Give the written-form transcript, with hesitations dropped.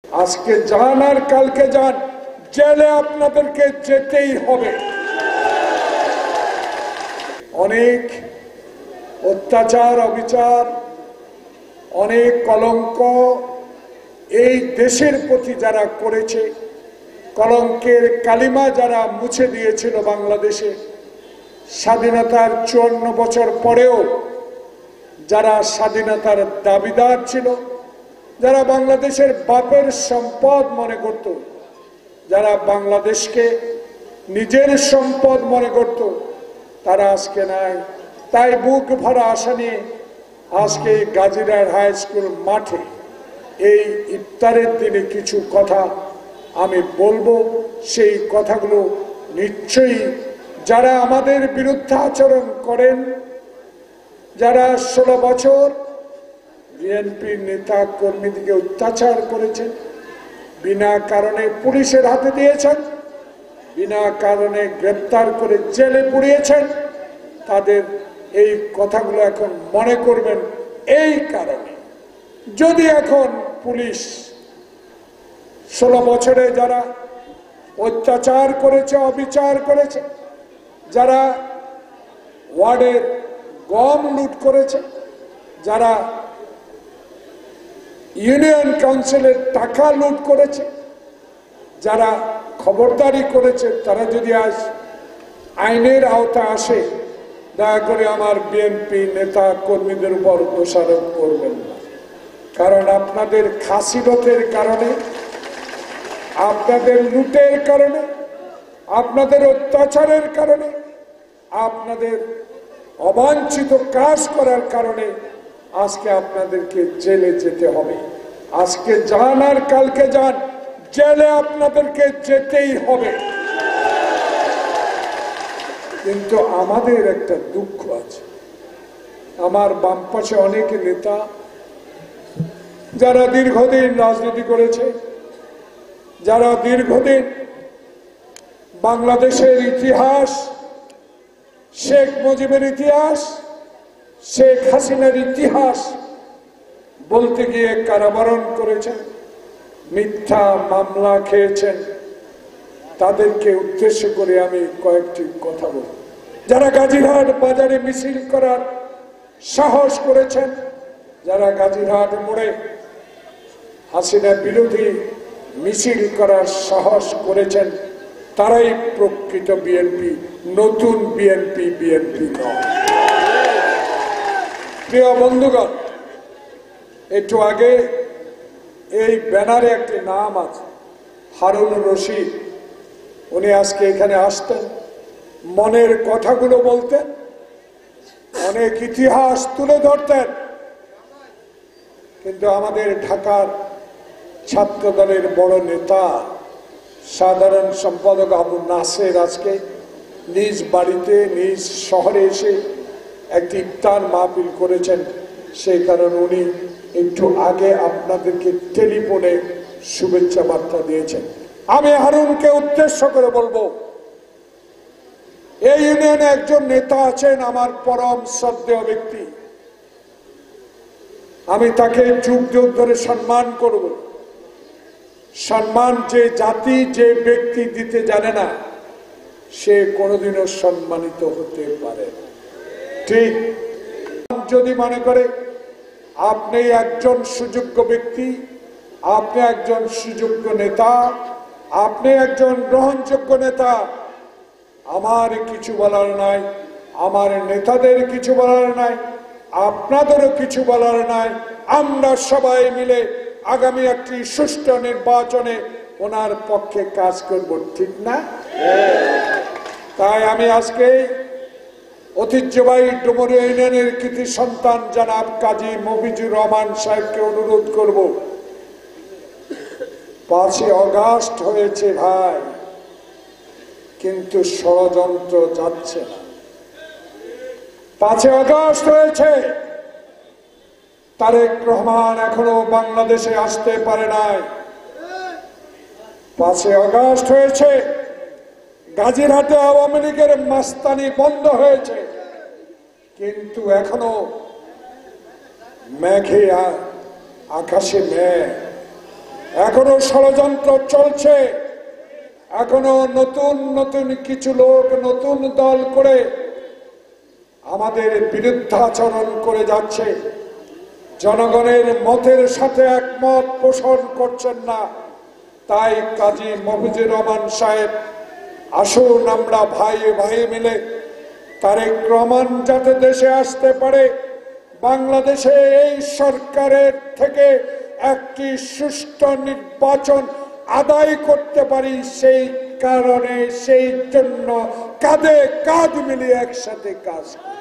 আজকে যান আর কালকে যান, জেলে আপনাদেরকে যেতেই হবে। অনেক অত্যাচার, অবিচার, অনেক কলঙ্ক এই দেশের প্রতি যারা করেছে, কলঙ্কের কালিমা যারা মুছে দিয়েছিল বাংলাদেশে, স্বাধীনতার 54 বছর পরেও যারা স্বাধীনতার দাবিদার ছিল, যারা বাংলাদেশের বাপের সম্পদ মনে করত, যারা বাংলাদেশকে নিজের সম্পদ মনে করত, তারা আজকে নাই। তাই বুক ভরা আশা নিয়ে আজকে গাজীরহাট হাই স্কুল মাঠে এই ইফতারের দিনে কিছু কথা আমি বলবো। সেই কথাগুলো নিশ্চয়ই যারা আমাদের বিরুদ্ধে আচরণ করেন, যারা 16 বছর বিএনপির নেতা কর্মীদেরকে অত্যাচার করেছেন, বিনা কারণে পুলিশের হাতে দিয়েছেন, বিনা কারণে গ্রেপ্তার করে জেলে পুড়িয়েছেন, তাদের এই কথাগুলো এখন মনে করবেন। এই কারণে যদি এখন পুলিশ 16 বছরে যারা অত্যাচার করেছে, অবিচার করেছে, যারা ওয়ার্ডের গম লুট করেছে, যারা ইউনিয়ন কাউন্সিলের টাকা লুট করেছে, যারা খবরদারি করেছে, তারা যদি আজ আইনের আওতায় আসে, দয়া করে আমার বিএনপি নেতা কর্মীদের উপর দোষারোপ করবেন না। কারণ আপনাদের খাসিলতের কারণে, আপনাদের লুটের কারণে, আপনাদের অত্যাচারের কারণে, আপনাদের অবাঞ্ছিত কাজ করার কারণে আজকে আপনাদেরকে জেলে যেতে হবে। আজকে যান আর কালকে যান, জেলে আপনাদেরকে যেতেই হবে। কিন্তু আমাদের একটা দুঃখ আছে, আমার বাম পাশে অনেক নেতা যারা দীর্ঘদিন রাজনীতি করেছে, যারা দীর্ঘদিন বাংলাদেশের ইতিহাস, শেখ মুজিবের ইতিহাস, শেখ হাসিনার ইতিহাস বলতে গিয়ে কারাবরণ করেছেন, মিথ্যা মামলা খেয়েছেন, তাদেরকে উদ্দেশ্য করে আমি কয়েকটি কথা বলি। যারা গাজীরহাট বাজারে মিছিল করার সাহস করেছেন, যারা গাজীরহাট মোড়ে হাসিনা বিরোধী মিছিল করার সাহস করেছেন, তারাই প্রকৃত বিএনপি, নতুন বিএনপি বিএনপি নয়। প্রিয় বন্ধুগণ, একটু আগে এই ব্যানারে একটি নাম আছে, হারুন রশিদ। উনি আজকে এখানে আসতেন, মনের কথাগুলো বলতেন, অনেক ইতিহাস তুলে ধরতেন। কিন্তু আমাদের ঢাকার ছাত্র দলের বড় নেতা, সাধারণ সম্পাদক আবু নাসের আজকে নিজ বাড়িতে, নিজ শহরে এসে একটি ইফতার মাহফিল করেছেন। সেই কারণে উনি একটু আগে আপনাদেরকে টেলিফোনে শুভেচ্ছা বার্তা দিয়েছেন। আমি হারুনকে উদ্দেশ্য করে বলবো, এই ইউনিয়নে একজন নেতা আছেন, আমার পরম শ্রদ্ধেয় ব্যক্তি, আমি তাকে যুগ যুগ ধরে সম্মান করব। সম্মান যে জাতি, যে ব্যক্তি দিতে জানে না, সে কোনোদিনও সম্মানিত হতে পারে। ঠিক যদি মনে করে আপনি একজন সুযোগ্য ব্যক্তি, আপনি একজন সুযোগ্য নেতা, আপনি একজন গ্রহণযোগ্য নেতা, আমার কিছু বলার নাই, আমার নেতাদের কিছু বলার নাই, আপনাদেরও কিছু বলার নাই। আমরা সবাই মিলে আগামী একটি সুষ্ঠু নির্বাচনে ওনার পক্ষে কাজ করব, ঠিক না? তাই আমি আজকে ঐতিহ্যবাহী ডুমুরিয়া ইউনিয়নের কৃতি সন্তান জনাব কাজী মফিজুর রহমান সাহেবকে অনুরোধ করব, 5 আগস্ট হয়েছে ভাই, কিন্তু ষড়যন্ত্র যাচ্ছে না। 5 আগস্ট হয়েছে, তারেক রহমান এখনো বাংলাদেশে আসতে পারে নাই। 5 আগস্ট হয়েছে, গাজীরহাটে আওয়ামী লীগের মাস্তানি বন্ধ হয়েছে, কিন্তু এখনো মেঘে আকাশে মেঘ, এখনো ষড়যন্ত্র চলছে, এখনো নতুন নতুন কিছু লোক নতুন দল করে আমাদের বিরুদ্ধাচরণ করে যাচ্ছে, জনগণের মতের সাথে একমত পোষণ করছেন না। তাই কাজী মফিজুর রহমান সাহেব, আসুন আমরা ভাই ভাই মিলে তারেক রহমান যাতে দেশে আসতে পারে, বাংলাদেশে এই সরকারের থেকে একটি সুষ্ঠু নির্বাচন আদায় করতে পারি, সেই কারণে সেই জন্য কাঁধে কাঁধ মিলিয়ে একসাথে কাজ করি।